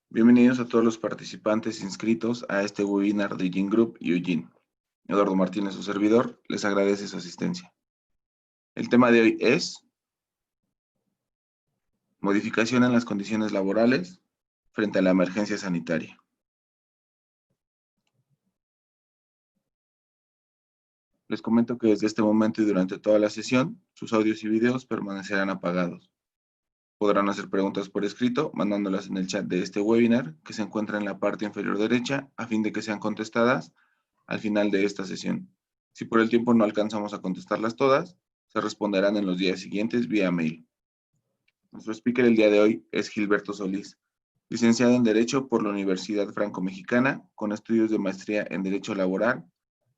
Bienvenidos a todos los participantes inscritos a este webinar de Gin Group y Eugene. Eduardo Martínez, su servidor, les agradece su asistencia. El tema de hoy es modificación en las condiciones laborales frente a la emergencia sanitaria. Les comento que desde este momento y durante toda la sesión, sus audios y videos permanecerán apagados. Podrán hacer preguntas por escrito, mandándolas en el chat de este webinar, que se encuentra en la parte inferior derecha, a fin de que sean contestadas al final de esta sesión. Si por el tiempo no alcanzamos a contestarlas todas, se responderán en los días siguientes vía mail. Nuestro speaker el día de hoy es Gilberto Solís, licenciado en Derecho por la Universidad Franco-Mexicana, con estudios de maestría en Derecho Laboral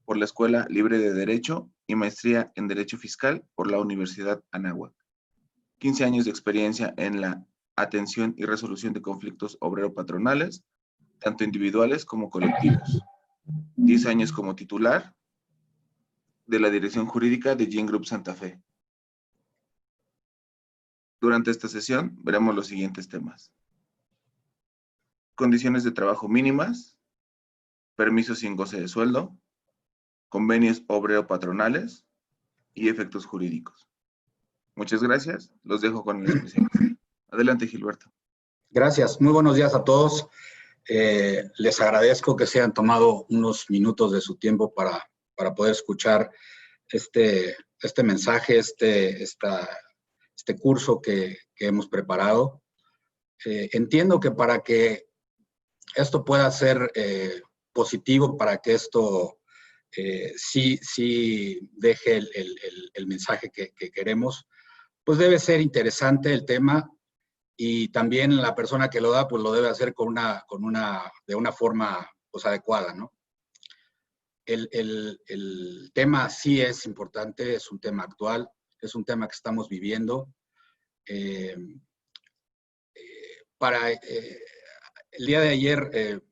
por la Escuela Libre de Derecho y maestría en Derecho Fiscal por la Universidad Anáhuac. 15 años de experiencia en la atención y resolución de conflictos obrero-patronales, tanto individuales como colectivos. 10 años como titular de la Dirección Jurídica de Gin Group Santa Fe. Durante esta sesión veremos los siguientes temas: condiciones de trabajo mínimas, permisos sin goce de sueldo, convenios obrero-patronales y efectos jurídicos. Muchas gracias, los dejo con el especialista. Adelante, Gilberto. Gracias, muy buenos días a todos. Les agradezco que se hayan tomado unos minutos de su tiempo para poder escuchar este mensaje, este curso que hemos preparado. Entiendo que para que esto pueda ser positivo, para que esto sí deje el mensaje que queremos, pues debe ser interesante el tema, y también la persona que lo da, pues lo debe hacer de una forma pues adecuada, ¿no? El tema sí es importante, es un tema actual, es un tema que estamos viviendo. El día de ayer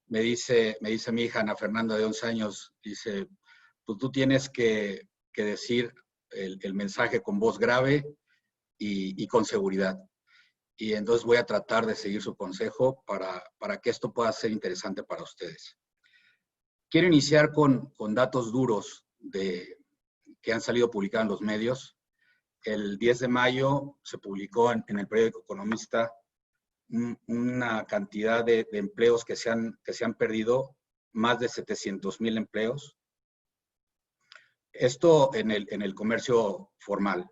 me dice mi hija Ana Fernanda, de 11 años, dice, pues tú tienes que decir el mensaje con voz grave y con seguridad. Y entonces voy a tratar de seguir su consejo para que esto pueda ser interesante para ustedes. Quiero iniciar con datos duros que han salido publicados en los medios. El 10 de mayo se publicó en el periódico Economista una cantidad de empleos que se han perdido, más de 700,000 empleos. Esto en el comercio formal.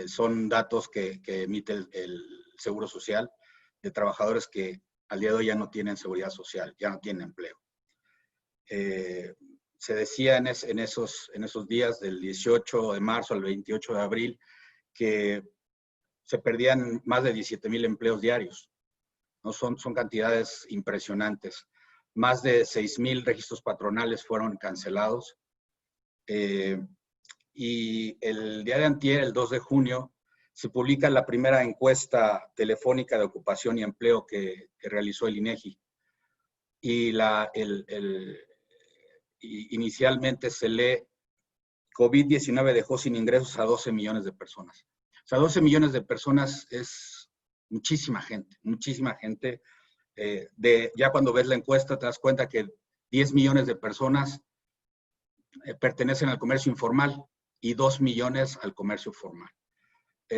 Son datos que emite el Seguro Social, de trabajadores que al día de hoy ya no tienen seguridad social, ya no tienen empleo. Se decía en esos días, del 18 de marzo al 28 de abril, que se perdían más de 17,000 empleos diarios, ¿no? Son cantidades impresionantes. Más de 6,000 registros patronales fueron cancelados. Y el día de antier, el 2 de junio, se publica la primera encuesta telefónica de ocupación y empleo que realizó el INEGI. Y inicialmente se lee: COVID-19 dejó sin ingresos a 12 millones de personas. O sea, 12 millones de personas es muchísima gente, muchísima gente. Ya cuando ves la encuesta te das cuenta que 10 millones de personas pertenecen al comercio informal y 2 millones al comercio formal.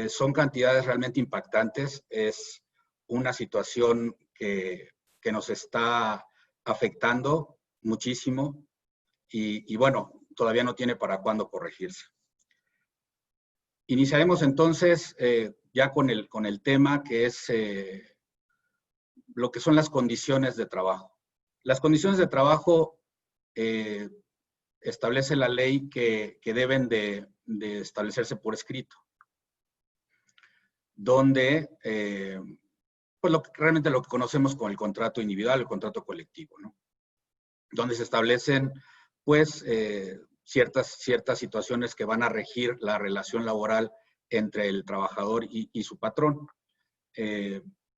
Son cantidades realmente impactantes. Es una situación que nos está afectando muchísimo y bueno, todavía no tiene para cuándo corregirse. Iniciaremos entonces ya con el tema, que es lo que son las condiciones de trabajo. Las condiciones de trabajo establece la ley que deben de establecerse por escrito, donde pues realmente lo que conocemos como el contrato individual, el contrato colectivo, ¿no? Donde se establecen pues ciertas situaciones que van a regir la relación laboral entre el trabajador y su patrón.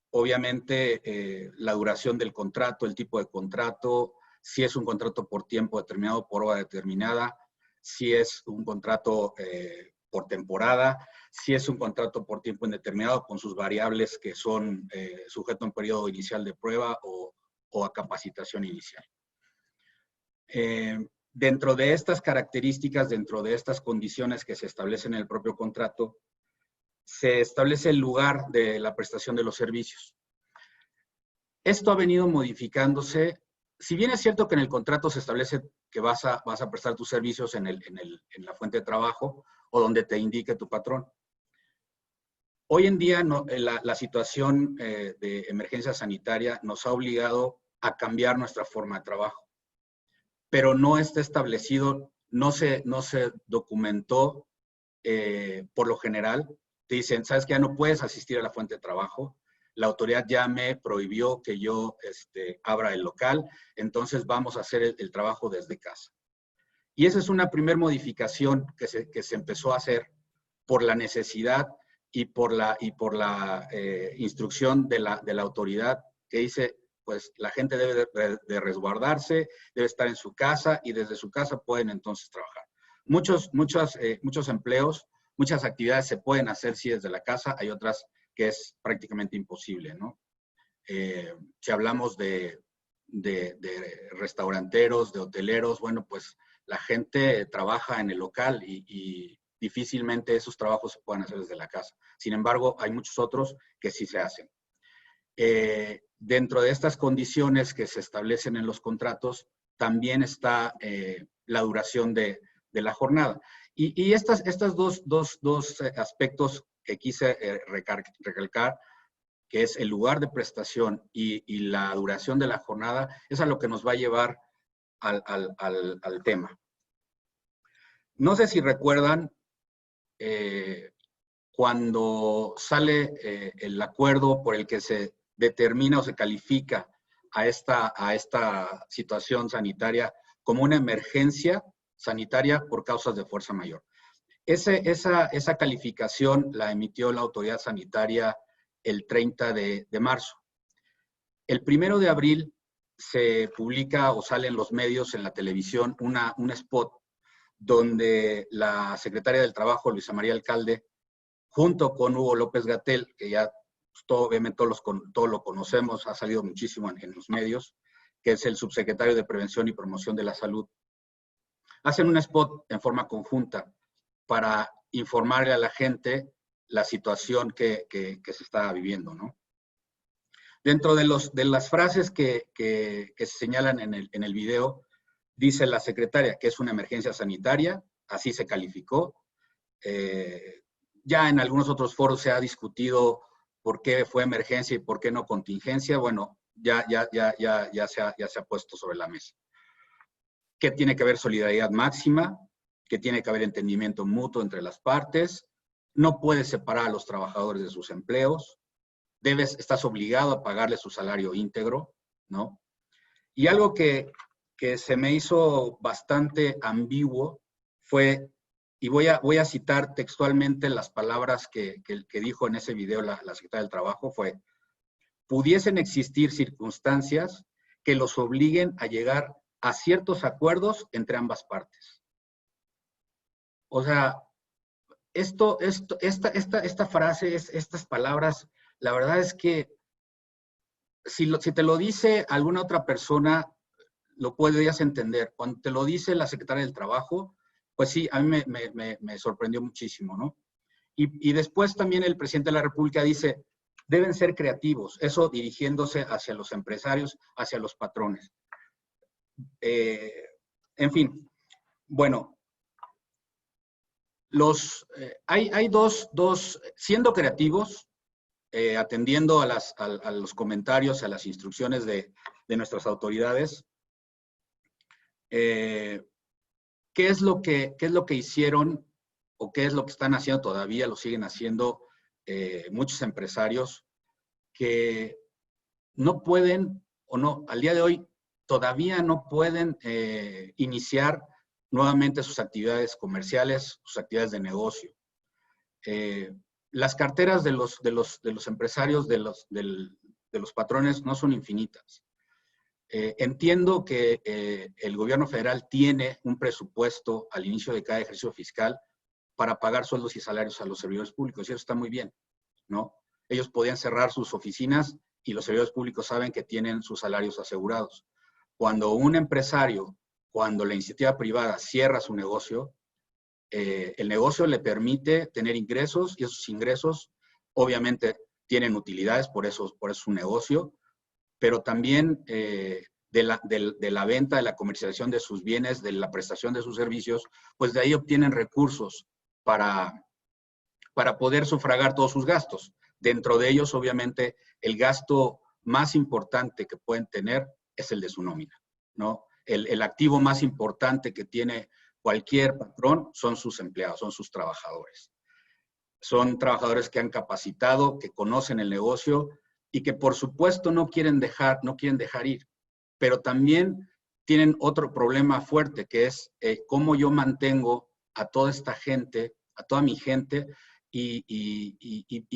Obviamente la duración del contrato, el tipo de contrato, si es un contrato por tiempo determinado, por hora determinada, si es un contrato por temporada, si es un contrato por tiempo indeterminado con sus variables que son sujeto a un periodo inicial de prueba o a capacitación inicial. Dentro de estas características, dentro de estas condiciones que se establecen en el propio contrato, se establece el lugar de la prestación de los servicios. Esto ha venido modificándose. Si bien es cierto que en el contrato se establece que vas a prestar tus servicios en la fuente de trabajo o donde te indique tu patrón. Hoy en día la situación de emergencia sanitaria nos ha obligado a cambiar nuestra forma de trabajo, pero no está establecido, no se documentó por lo general. Te dicen, ¿sabes qué? Ya no puedes asistir a la fuente de trabajo. La autoridad ya me prohibió que yo abra el local, entonces vamos a hacer el trabajo desde casa. Y esa es una primera modificación que se empezó a hacer por la necesidad y por la instrucción de la autoridad que dice, pues la gente debe de resguardarse, debe estar en su casa y desde su casa pueden entonces trabajar. Muchos empleos, muchas actividades se pueden hacer sí desde la casa, hay otras que es prácticamente imposible, ¿no? Si hablamos de restauranteros, de hoteleros, bueno, pues la gente trabaja en el local y difícilmente esos trabajos se pueden hacer desde la casa. Sin embargo, hay muchos otros que sí se hacen. Dentro de estas condiciones que se establecen en los contratos, también está la duración de la jornada. Y estas dos aspectos que quise recalcar, que es el lugar de prestación y la duración de la jornada, es a lo que nos va a llevar al tema. No sé si recuerdan cuando sale el acuerdo por el que se determina o se califica a esta situación sanitaria como una emergencia sanitaria por causas de fuerza mayor. Esa calificación la emitió la autoridad sanitaria el 30 de marzo. El 1 de abril se publica o sale en los medios, en la televisión, un spot donde la secretaria del Trabajo, Luisa María Alcalde, junto con Hugo López-Gatell, que ya pues, obviamente todos lo conocemos, ha salido muchísimo en los medios, que es el subsecretario de Prevención y Promoción de la Salud, hacen un spot en forma conjunta para informarle a la gente la situación que se está viviendo, ¿no? Dentro de las frases que se señalan en el video, dice la secretaria que es una emergencia sanitaria, así se calificó. Ya en algunos otros foros se ha discutido por qué fue emergencia y por qué no contingencia. Bueno, ya se ha puesto sobre la mesa. Que tiene que haber solidaridad máxima, que tiene que haber entendimiento mutuo entre las partes, no puedes separar a los trabajadores de sus empleos, estás obligado a pagarle su salario íntegro, ¿no? Y algo que se me hizo bastante ambiguo fue, y voy a citar textualmente las palabras que dijo en ese video la secretaria del Trabajo, fue, pudiesen existir circunstancias que los obliguen a llegar a ciertos acuerdos entre ambas partes. O sea, esta frase, estas palabras, la verdad es que si te lo dice alguna otra persona, lo podrías entender. Cuando te lo dice la secretaria del Trabajo, pues sí, a mí me sorprendió muchísimo, ¿no? Y después también el presidente de la República dice, deben ser creativos, eso dirigiéndose hacia los empresarios, hacia los patrones. En fin, bueno, hay dos, siendo creativos, atendiendo a los comentarios, a las instrucciones de nuestras autoridades, ¿qué es lo que hicieron o qué es lo que están haciendo todavía, lo siguen haciendo muchos empresarios que no pueden o no, al día de hoy, todavía no pueden iniciar nuevamente sus actividades comerciales, sus actividades de negocio. Las carteras de los empresarios, de los patrones, no son infinitas. Entiendo que el gobierno federal tiene un presupuesto al inicio de cada ejercicio fiscal para pagar sueldos y salarios a los servidores públicos, y eso está muy bien, ¿no? Ellos podían cerrar sus oficinas y los servidores públicos saben que tienen sus salarios asegurados. Cuando un empresario, cuando la iniciativa privada cierra su negocio, el negocio le permite tener ingresos y esos ingresos obviamente tienen utilidades, por eso es un negocio, pero también de la venta, de la comercialización de sus bienes, de la prestación de sus servicios, pues de ahí obtienen recursos para poder sufragar todos sus gastos. Dentro de ellos, obviamente, el gasto más importante que pueden tener es el de su nómina, ¿no? El activo más importante que tiene cualquier patrón son sus empleados, son sus trabajadores. Son trabajadores que han capacitado, que conocen el negocio y que por supuesto no quieren dejar ir. Pero también tienen otro problema fuerte, que es cómo yo mantengo a toda esta gente, a toda mi gente, y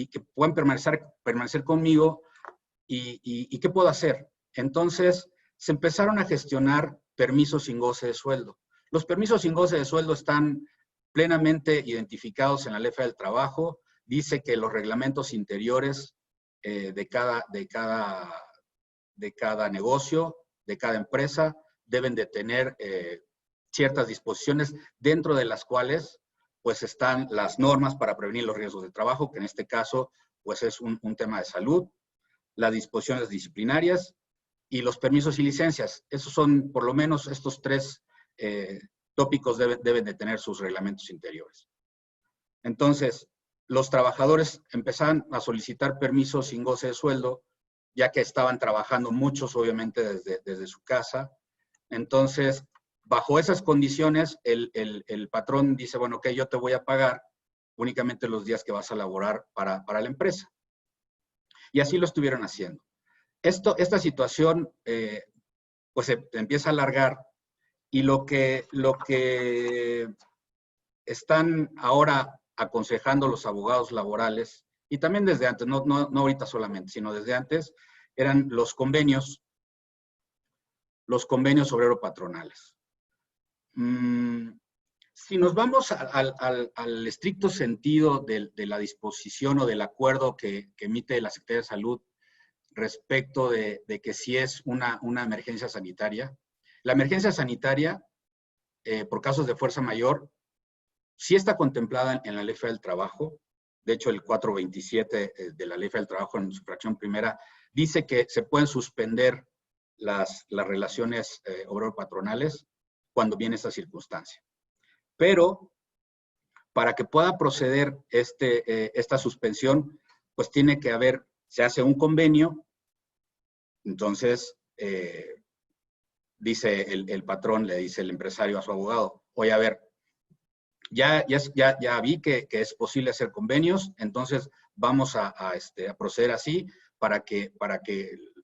que puedan permanecer conmigo y qué puedo hacer. Entonces, se empezaron a gestionar permisos sin goce de sueldo. Los permisos sin goce de sueldo están plenamente identificados en la Ley Federal del Trabajo. Dice que los reglamentos interiores de cada negocio, de cada empresa, deben de tener ciertas disposiciones dentro de las cuales pues están las normas para prevenir los riesgos de trabajo, que en este caso pues es un tema de salud, las disposiciones disciplinarias y los permisos y licencias. Esos son, por lo menos, estos tres tópicos deben de tener sus reglamentos interiores. Entonces, los trabajadores empezaron a solicitar permisos sin goce de sueldo, ya que estaban trabajando muchos, obviamente, desde su casa. Entonces, bajo esas condiciones, el patrón dice, bueno, ok, yo te voy a pagar únicamente los días que vas a laborar para la empresa. Y así lo estuvieron haciendo. Esta situación, pues se empieza a alargar y lo que están ahora aconsejando los abogados laborales, y también desde antes, no ahorita solamente, sino desde antes, eran los convenios obrero-patronales. Si nos vamos al estricto sentido de la disposición o del acuerdo que emite la Secretaría de Salud respecto de que si es una emergencia sanitaria, la emergencia sanitaria, por casos de fuerza mayor, sí está contemplada en la Ley Federal del Trabajo. De hecho, el 427 de la Ley Federal del Trabajo, en su fracción primera, dice que se pueden suspender las relaciones obrero-patronales cuando viene esta circunstancia. Pero, para que pueda proceder esta suspensión, pues tiene que haber, se hace un convenio, entonces dice el patrón, le dice el empresario a su abogado, oye, a ver, ya vi que es posible hacer convenios, entonces vamos a proceder así para que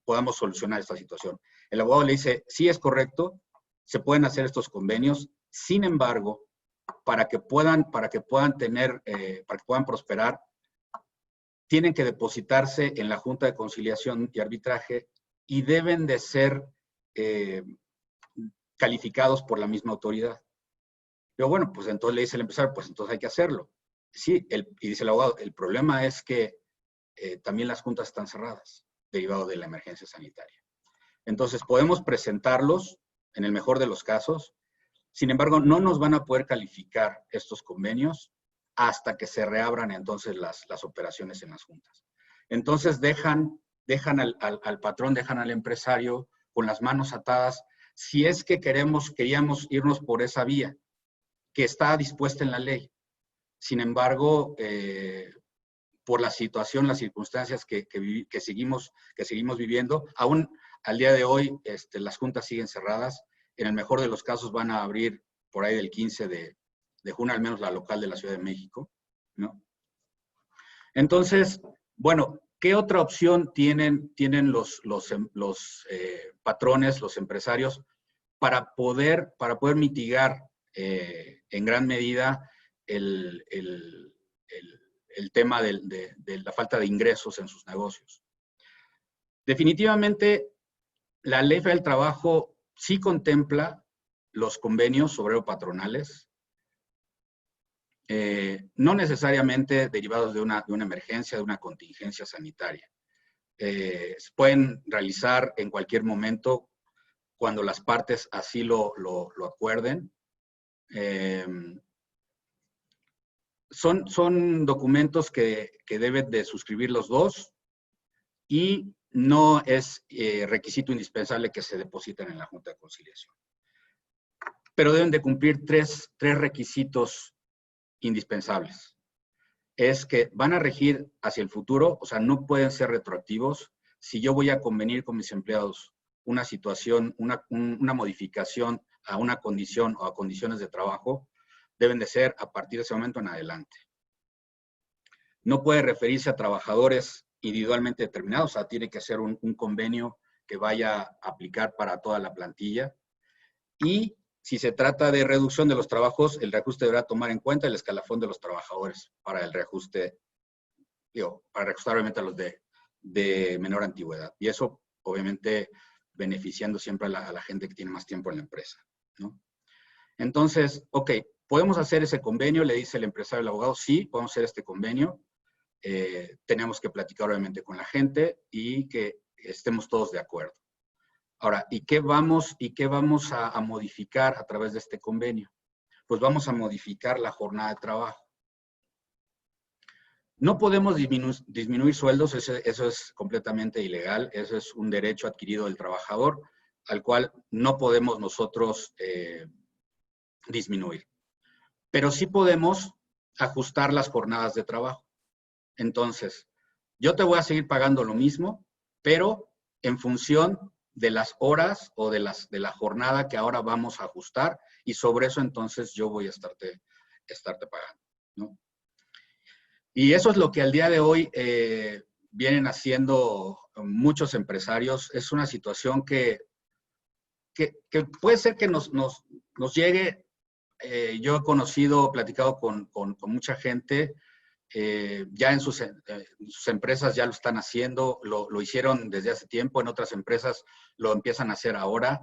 podamos solucionar esta situación. El abogado le dice, sí es correcto, se pueden hacer estos convenios, sin embargo, para que puedan prosperar, tienen que depositarse en la Junta de Conciliación y Arbitraje y deben de ser calificados por la misma autoridad. Pero bueno, pues entonces le dice el empresario, pues entonces hay que hacerlo. Sí, y dice el abogado, el problema es que también las juntas están cerradas, derivado de la emergencia sanitaria. Entonces podemos presentarlos, en el mejor de los casos, sin embargo, no nos van a poder calificar estos convenios hasta que se reabran entonces las operaciones en las juntas. Entonces dejan al patrón, dejan al empresario con las manos atadas, si es que queríamos irnos por esa vía, que está dispuesta en la ley. Sin embargo, por la situación, las circunstancias que seguimos viviendo, aún al día de hoy las juntas siguen cerradas. En el mejor de los casos van a abrir por ahí del 15 de junio, al menos la local de la Ciudad de México, ¿no? Entonces, bueno, ¿qué otra opción tienen los patrones, los empresarios, para poder mitigar en gran medida el tema de la falta de ingresos en sus negocios? Definitivamente, la Ley Federal del Trabajo sí contempla los convenios obrero-patronales. no necesariamente derivados de una emergencia, de una contingencia sanitaria. Se pueden realizar en cualquier momento cuando las partes así lo acuerden. Son documentos que deben de suscribir los dos y no es requisito indispensable que se depositen en la Junta de Conciliación. Pero deben de cumplir tres requisitos indispensables. Es que van a regir hacia el futuro, o sea, no pueden ser retroactivos. Si yo voy a convenir con mis empleados una situación, una modificación a una condición o a condiciones de trabajo, deben de ser a partir de ese momento en adelante. No puede referirse a trabajadores individualmente determinados, o sea, tiene que ser un convenio que vaya a aplicar para toda la plantilla. Y si se trata de reducción de los trabajos, el reajuste deberá tomar en cuenta el escalafón de los trabajadores para el reajuste, para reajustar obviamente a los de menor antigüedad. Y eso, obviamente, beneficiando siempre a la gente que tiene más tiempo en la empresa, ¿no? Entonces, ok, ¿podemos hacer ese convenio? Le dice el empresario al abogado, sí, podemos hacer este convenio. Tenemos que platicar obviamente con la gente y que estemos todos de acuerdo. Ahora, ¿y qué vamos a modificar a través de este convenio? Pues vamos a modificar la jornada de trabajo. No podemos disminuir sueldos, eso es completamente ilegal, eso es un derecho adquirido del trabajador, al cual no podemos nosotros disminuir. Pero sí podemos ajustar las jornadas de trabajo. Entonces, yo te voy a seguir pagando lo mismo, pero en función de las horas o de la jornada que ahora vamos a ajustar, y sobre eso entonces yo voy a estarte pagando, ¿no? Y eso es lo que al día de hoy vienen haciendo muchos empresarios. Es una situación que puede ser que nos llegue. Yo he conocido, platicado con mucha gente, ya en sus empresas ya lo están haciendo, lo hicieron desde hace tiempo, en otras empresas lo empiezan a hacer ahora.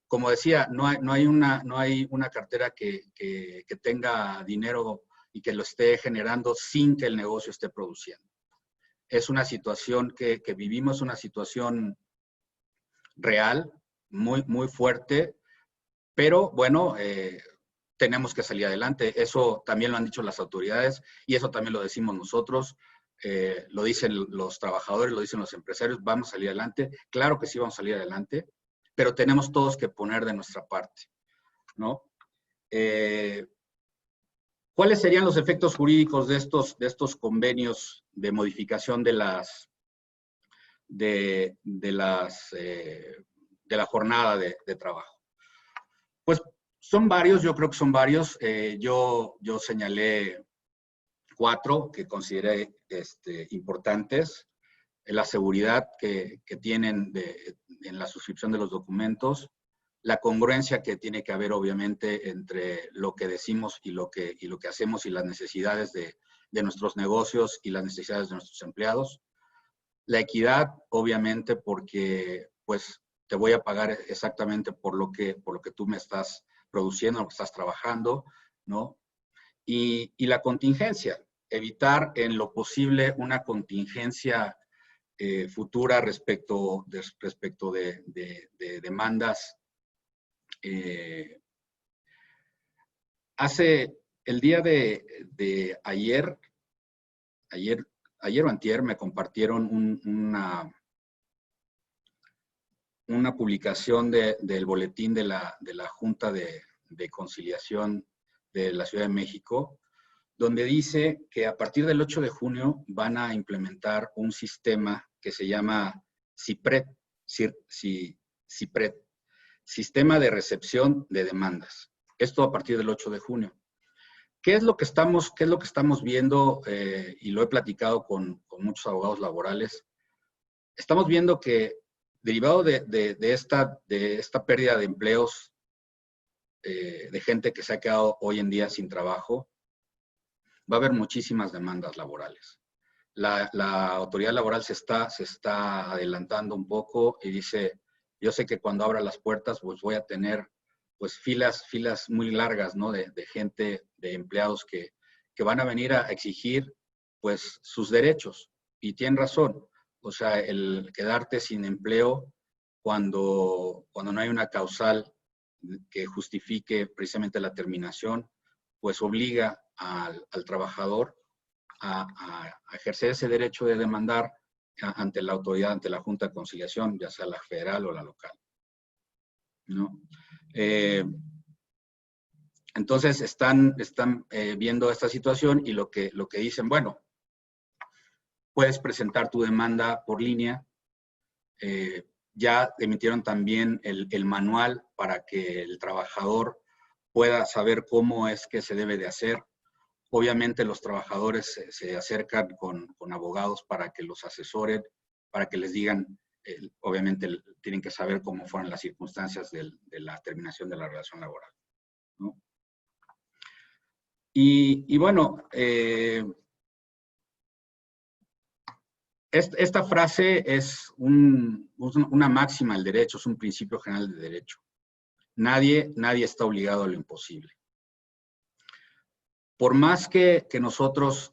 Como decía, no hay una cartera que tenga dinero y que lo esté generando sin que el negocio esté produciendo. Es una situación que vivimos, una situación real, muy, muy fuerte, pero bueno, tenemos que salir adelante. Eso también lo han dicho las autoridades y eso también lo decimos nosotros, lo dicen los trabajadores, lo dicen los empresarios, vamos a salir adelante. Claro que sí vamos a salir adelante, pero tenemos todos que poner de nuestra parte, ¿no? ¿Cuáles serían los efectos jurídicos de estos convenios de modificación de la jornada de trabajo? Pues son varios, yo creo que son varios. Yo señalé 4 que consideré importantes. La seguridad que tienen en la suscripción de los documentos, la congruencia que tiene que haber obviamente entre lo que decimos y lo que hacemos y las necesidades de nuestros negocios y las necesidades de nuestros empleados. La equidad, obviamente, porque pues te voy a pagar exactamente por lo que tú me estás produciendo, lo que estás trabajando, ¿no? Y la contingencia, evitar en lo posible una contingencia futura respecto de demandas. El día de ayer o antier me compartieron una publicación del boletín de la Junta de Conciliación de la Ciudad de México, donde dice que a partir del 8 de junio van a implementar un sistema que se llama CIPRED, Sistema de Recepción de Demandas. Esto a partir del 8 de junio. ¿Qué es lo que estamos viendo? Y lo he platicado con muchos abogados laborales. Estamos viendo que derivado de esta pérdida de empleos, de gente que se ha quedado hoy en día sin trabajo, va a haber muchísimas demandas laborales. La autoridad laboral se está adelantando un poco y dice, yo sé que cuando abra las puertas, pues voy a tener pues filas muy largas, ¿no? De gente, de empleados que van a venir a exigir pues sus derechos. Y tienen razón. O sea, el quedarte sin empleo cuando no hay una causal que justifique precisamente la terminación, pues obliga al trabajador a ejercer ese derecho de demandar ante la autoridad, ante la Junta de Conciliación, ya sea la federal o la local, ¿no? Entonces están viendo esta situación y lo que dicen, bueno, puedes presentar tu demanda por línea. Ya emitieron también el manual para que el trabajador pueda saber cómo es que se debe de hacer. Obviamente los trabajadores se acercan con abogados para que los asesoren, para que les digan, obviamente tienen que saber cómo fueron las circunstancias de la terminación de la relación laboral, ¿no? Y bueno, esta frase es una máxima del derecho, es un principio general de derecho. Nadie está obligado a lo imposible. Por más que nosotros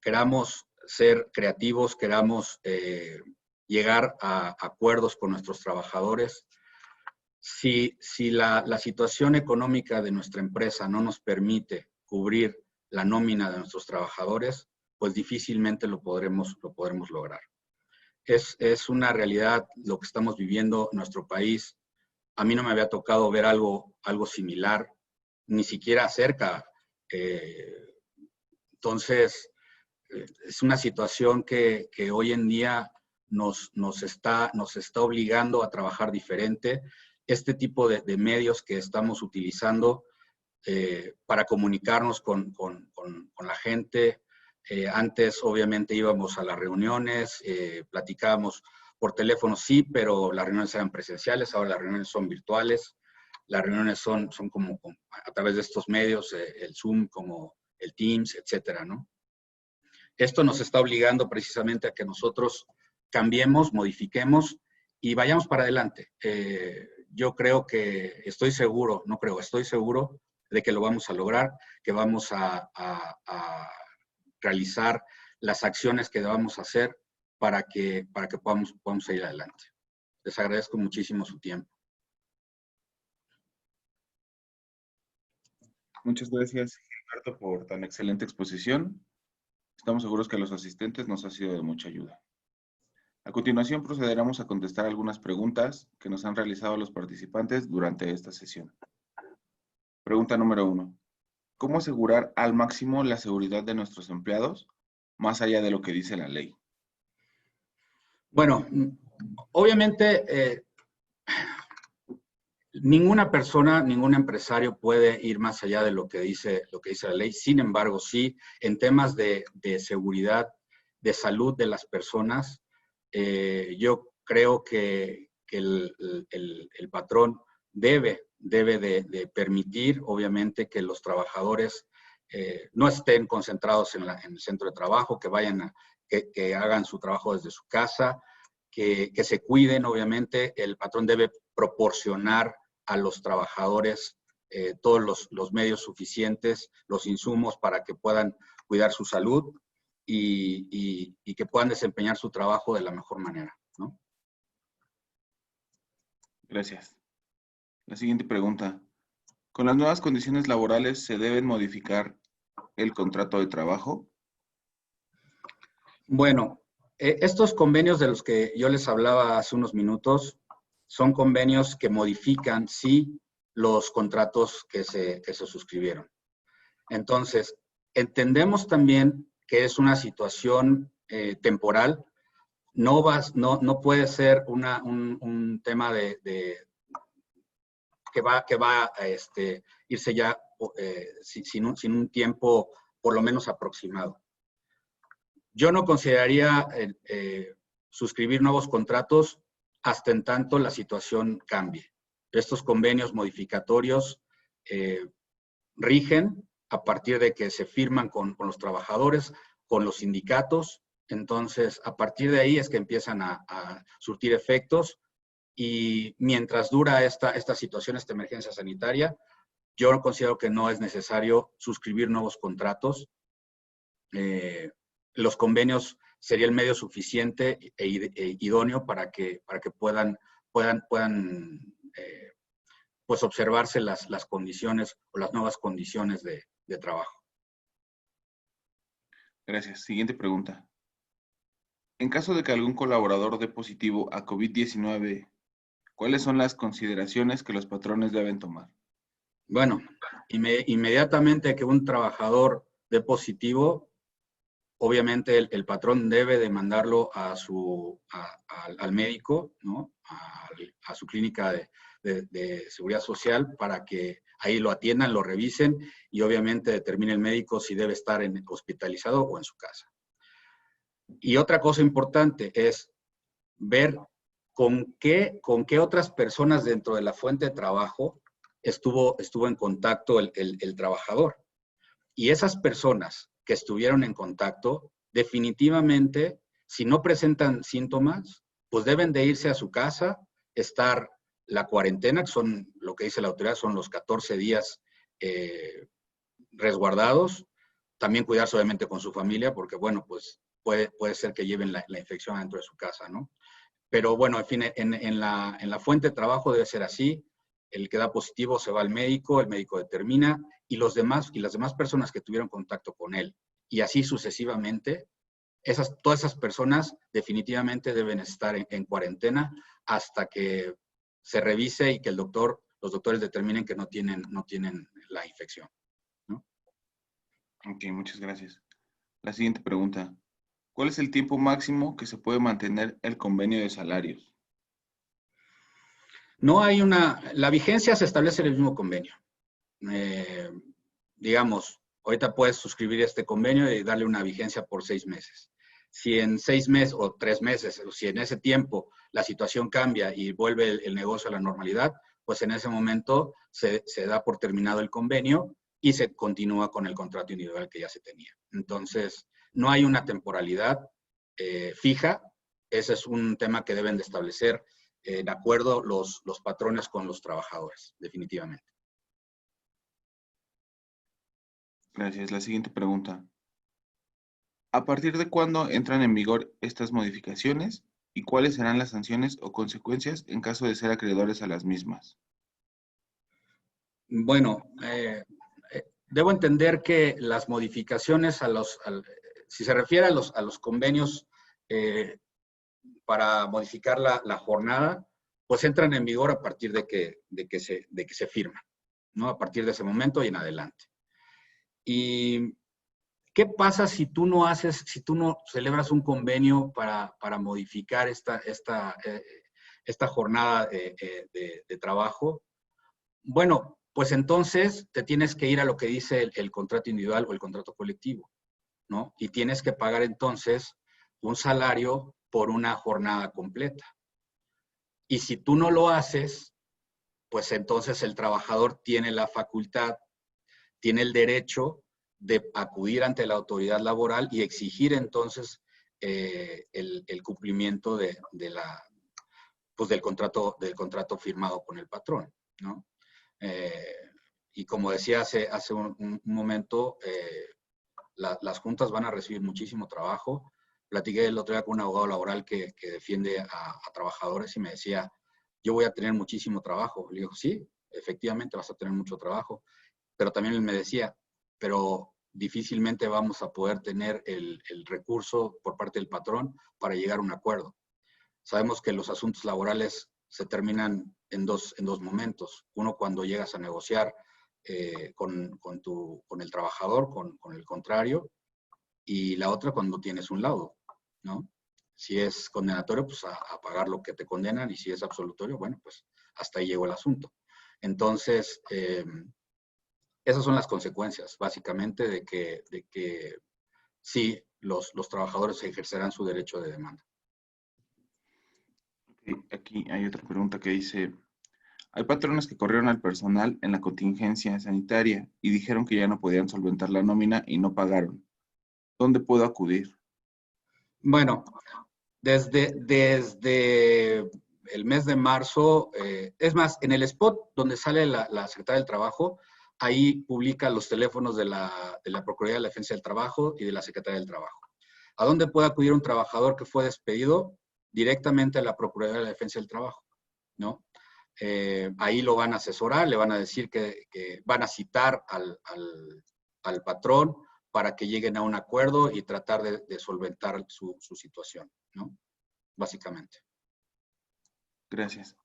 queramos ser creativos, queramos llegar a acuerdos con nuestros trabajadores, si la situación económica de nuestra empresa no nos permite cubrir la nómina de nuestros trabajadores, pues difícilmente lo podremos lograr. Es una realidad lo que estamos viviendo en nuestro país. A mí no me había tocado ver algo similar, ni siquiera cerca. Entonces, es una situación que hoy en día nos está obligando a trabajar diferente. Este tipo de medios que estamos utilizando para comunicarnos con la gente. Antes, obviamente, íbamos a las reuniones, platicábamos por teléfono, sí, pero las reuniones eran presenciales, ahora las reuniones son virtuales. Las reuniones son como a través de estos medios, el Zoom, como el Teams, etcétera, ¿no? Esto nos está obligando precisamente a que nosotros cambiemos, modifiquemos y vayamos para adelante. Yo creo que, estoy seguro de que lo vamos a lograr, que vamos a realizar las acciones que debamos hacer para que podamos ir adelante. Les agradezco muchísimo su tiempo. Muchas gracias, Gilberto, por tan excelente exposición. Estamos seguros que a los asistentes nos ha sido de mucha ayuda. A continuación procederemos a contestar algunas preguntas que nos han realizado los participantes durante esta sesión. Pregunta número 1. ¿Cómo asegurar al máximo la seguridad de nuestros empleados, más allá de lo que dice la ley? Bueno, obviamente ninguna persona, ningún empresario puede ir más allá de lo que dice la ley. Sin embargo, sí, en temas de seguridad, de salud de las personas, yo creo que el patrón debe de permitir, obviamente, que los trabajadores no estén concentrados en el centro de trabajo, que vayan que hagan su trabajo desde su casa, que se cuiden, obviamente. El patrón debe proporcionar a los trabajadores todos los medios suficientes, los insumos para que puedan cuidar su salud y que puedan desempeñar su trabajo de la mejor manera, ¿no? Gracias. La siguiente pregunta. ¿Con las nuevas condiciones laborales se deben modificar el contrato de trabajo? Bueno, estos convenios de los que yo les hablaba hace unos minutos son convenios que modifican, sí, los contratos que se suscribieron. Entonces, entendemos también que es una situación temporal. No puede ser un tema que va a irse ya sin un tiempo por lo menos aproximado. Yo no consideraría suscribir nuevos contratos hasta en tanto la situación cambie. Estos convenios modificatorios rigen a partir de que se firman con los trabajadores, con los sindicatos. Entonces, a partir de ahí es que empiezan a surtir efectos y mientras dura esta situación, esta emergencia sanitaria, yo considero que no es necesario suscribir nuevos contratos. Los convenios sería el medio suficiente e idóneo para que puedan pues observarse las condiciones o las nuevas condiciones de trabajo. Gracias. Siguiente pregunta. En caso de que algún colaborador dé positivo a COVID-19, ¿cuáles son las consideraciones que los patrones deben tomar? Bueno, inmediatamente que un trabajador dé positivo, obviamente el patrón debe de mandarlo al médico, ¿no? A su clínica de seguridad social para que ahí lo atiendan, lo revisen y obviamente determine el médico si debe estar hospitalizado o en su casa. Y otra cosa importante es ver con qué otras personas dentro de la fuente de trabajo estuvo en contacto el trabajador. Y esas personas que estuvieron en contacto, definitivamente, si no presentan síntomas, pues deben de irse a su casa, estar la cuarentena, que son, lo que dice la autoridad, son los 14 días resguardados. También cuidarse obviamente con su familia, porque bueno, pues puede ser que lleven la infección dentro de su casa, ¿no? Pero bueno, en fin, en la fuente de trabajo debe ser así. El que da positivo se va al médico, el médico determina, y las demás personas que tuvieron contacto con él, y así sucesivamente, todas esas personas definitivamente deben estar en cuarentena hasta que se revise y que los doctores determinen que no tienen la infección, ¿no? Ok, muchas gracias. La siguiente pregunta. ¿Cuál es el tiempo máximo que se puede mantener el convenio de salarios? No hay la vigencia se establece en el mismo convenio. Digamos, ahorita puedes suscribir este convenio y darle una vigencia por 6 meses. Si en 6 meses o 3 meses, o si en ese tiempo la situación cambia y vuelve el negocio a la normalidad, pues en ese momento se da por terminado el convenio y se continúa con el contrato individual que ya se tenía. Entonces, no hay una temporalidad fija. Ese es un tema que deben de establecer de acuerdo los patrones con los trabajadores, definitivamente. Gracias. La siguiente pregunta. ¿A partir de cuándo entran en vigor estas modificaciones y cuáles serán las sanciones o consecuencias en caso de ser acreedores a las mismas? Bueno, debo entender que las modificaciones si se refiere a los convenios para modificar la jornada, pues entran en vigor a partir de que se firma, ¿no? A partir de ese momento y en adelante. ¿Y qué pasa si tú no celebras un convenio para modificar esta jornada de trabajo? Bueno, pues entonces te tienes que ir a lo que dice el contrato individual o el contrato colectivo, ¿no? Y tienes que pagar entonces un salario por una jornada completa. Y si tú no lo haces, pues entonces el trabajador tiene la facultad, tiene el derecho de acudir ante la autoridad laboral y exigir entonces el cumplimiento pues del contrato firmado con el patrón, ¿no? Y como decía hace un momento, las juntas van a recibir muchísimo trabajo. Platiqué el otro día con un abogado laboral que defiende a trabajadores y me decía, yo voy a tener muchísimo trabajo. Le digo, sí, efectivamente vas a tener mucho trabajo. Pero también él me decía, pero difícilmente vamos a poder tener el recurso por parte del patrón para llegar a un acuerdo. Sabemos que los asuntos laborales se terminan en dos momentos. Uno, cuando llegas a negociar con el trabajador, con el contrario, y la otra cuando tienes un laudo, ¿no? Si es condenatorio, pues a pagar lo que te condenan, y si es absolutorio, bueno, pues hasta ahí llegó el asunto. Entonces, esas son las consecuencias, básicamente, de que sí, los trabajadores ejercerán su derecho de demanda. Aquí hay otra pregunta que dice, hay patrones que corrieron al personal en la contingencia sanitaria y dijeron que ya no podían solventar la nómina y no pagaron. ¿Dónde puedo acudir? Bueno, desde el mes de marzo, es más, en el spot donde sale la Secretaría del Trabajo, ahí publica los teléfonos de la Procuraduría de la Defensa del Trabajo y de la Secretaría del Trabajo. ¿A dónde puede acudir un trabajador que fue despedido? Directamente a la Procuraduría de la Defensa del Trabajo, ¿no? Ahí lo van a asesorar, le van a decir que van a citar al patrón para que lleguen a un acuerdo y tratar de solventar su situación, ¿no? Básicamente. Gracias.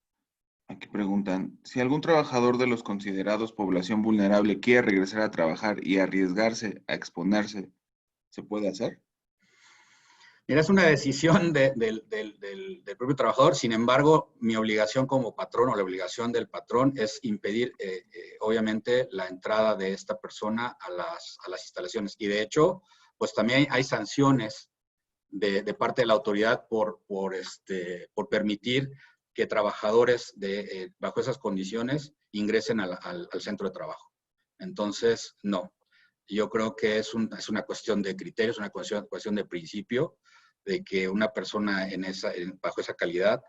Aquí preguntan, si algún trabajador de los considerados población vulnerable quiere regresar a trabajar y arriesgarse a exponerse, ¿se puede hacer? Mira, es una decisión del propio trabajador. Sin embargo, mi obligación como patrón o la obligación del patrón es impedir, obviamente, la entrada de esta persona a las instalaciones. Y de hecho, pues también hay sanciones de parte de la autoridad por permitir que trabajadores bajo esas condiciones ingresen al centro de trabajo. Entonces, no. Yo creo que es una cuestión de criterios, una cuestión de principio, de que una persona bajo esa calidad,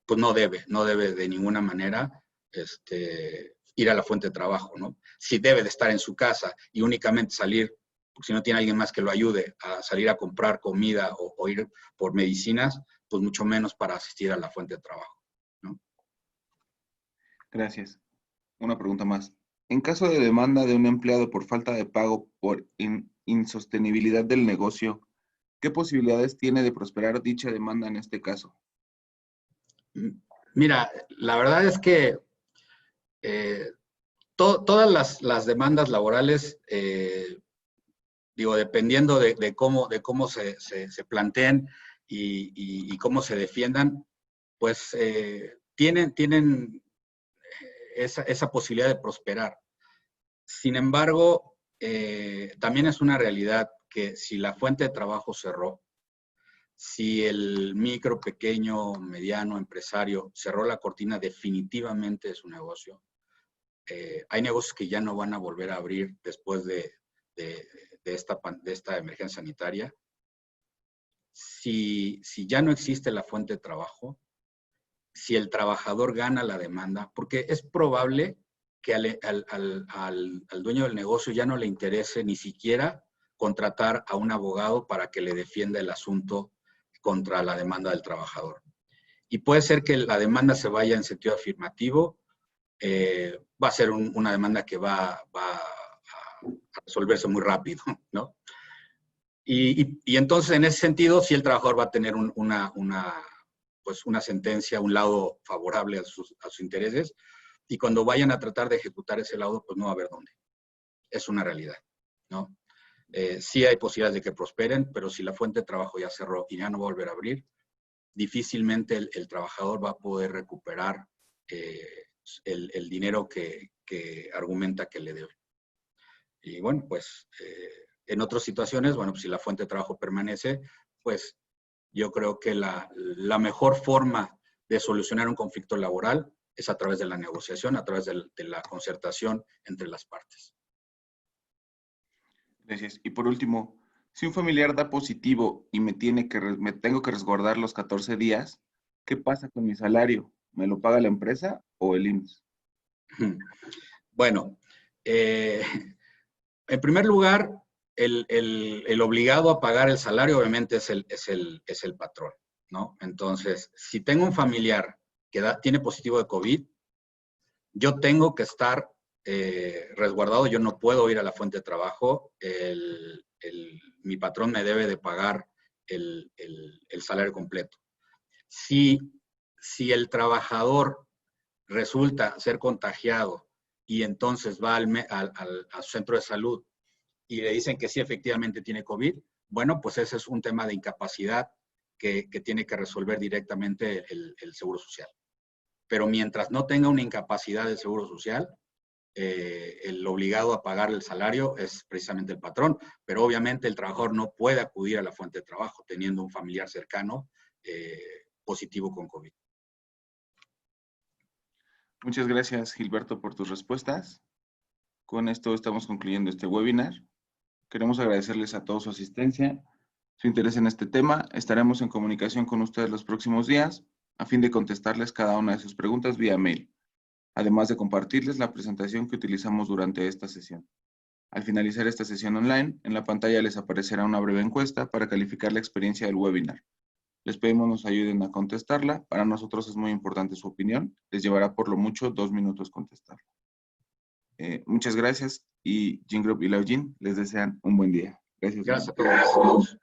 pues no debe de ninguna manera ir a la fuente de trabajo, ¿no? Si debe de estar en su casa y únicamente salir, porque si no tiene alguien más que lo ayude a salir a comprar comida o ir por medicinas, pues mucho menos para asistir a la fuente de trabajo, ¿no? Gracias. Una pregunta más. En caso de demanda de un empleado por falta de pago por insostenibilidad del negocio, ¿qué posibilidades tiene de prosperar dicha demanda en este caso? Mira, la verdad es que todas las demandas laborales, dependiendo de cómo se planteen y cómo se defiendan, pues tienen esa posibilidad de prosperar. Sin embargo, también es una realidad que si la fuente de trabajo cerró, si el micro, pequeño, mediano empresario cerró la cortina definitivamente de su negocio, hay negocios que ya no van a volver a abrir después de esta emergencia sanitaria. Si ya no existe la fuente de trabajo, si el trabajador gana la demanda, porque es probable que al dueño del negocio ya no le interese ni siquiera contratar a un abogado para que le defienda el asunto contra la demanda del trabajador. Y puede ser que la demanda se vaya en sentido afirmativo, va a ser una demanda que va a resolverse muy rápido, ¿no? Y entonces, en ese sentido, sí el trabajador va a tener una sentencia, un laudo favorable a sus intereses, y cuando vayan a tratar de ejecutar ese laudo, pues no va a haber dónde. Es una realidad, ¿no? Sí hay posibilidades de que prosperen, pero si la fuente de trabajo ya cerró y ya no va a volver a abrir, difícilmente el trabajador va a poder recuperar el dinero que argumenta que le debe. Y bueno, pues en otras situaciones, bueno, pues si la fuente de trabajo permanece, pues yo creo que la mejor forma de solucionar un conflicto laboral es a través de la negociación, a través de la concertación entre las partes. Gracias. Y por último, si un familiar da positivo y me tengo que resguardar los 14 días, ¿qué pasa con mi salario? ¿Me lo paga la empresa o el IMSS? Bueno, en primer lugar, el obligado a pagar el salario obviamente es el patrón, ¿no? Entonces, si tengo un familiar que tiene positivo de COVID, yo tengo que estar resguardado, yo no puedo ir a la fuente de trabajo, mi patrón me debe de pagar el salario completo. Si el trabajador resulta ser contagiado y entonces va al centro de salud y le dicen que sí efectivamente tiene COVID, bueno, pues ese es un tema de incapacidad que tiene que resolver directamente el Seguro Social. Pero mientras no tenga una incapacidad del Seguro Social, el obligado a pagar el salario es precisamente el patrón, pero obviamente el trabajador no puede acudir a la fuente de trabajo teniendo un familiar cercano positivo con COVID. Muchas gracias, Gilberto, por tus respuestas. Con esto estamos concluyendo este webinar. Queremos agradecerles a todos su asistencia, su interés en este tema. Estaremos en comunicación con ustedes los próximos días. a fin de contestarles cada una de sus preguntas vía mail, además de compartirles la presentación que utilizamos durante esta sesión. Al finalizar esta sesión online, en la pantalla les aparecerá una breve encuesta para calificar la experiencia del webinar. Les pedimos nos ayuden a contestarla. Para nosotros es muy importante su opinión. Les llevará por lo mucho 2 minutos contestarla. Muchas gracias y Gene Group y Laugin les desean un buen día. Gracias. Gracias a todos.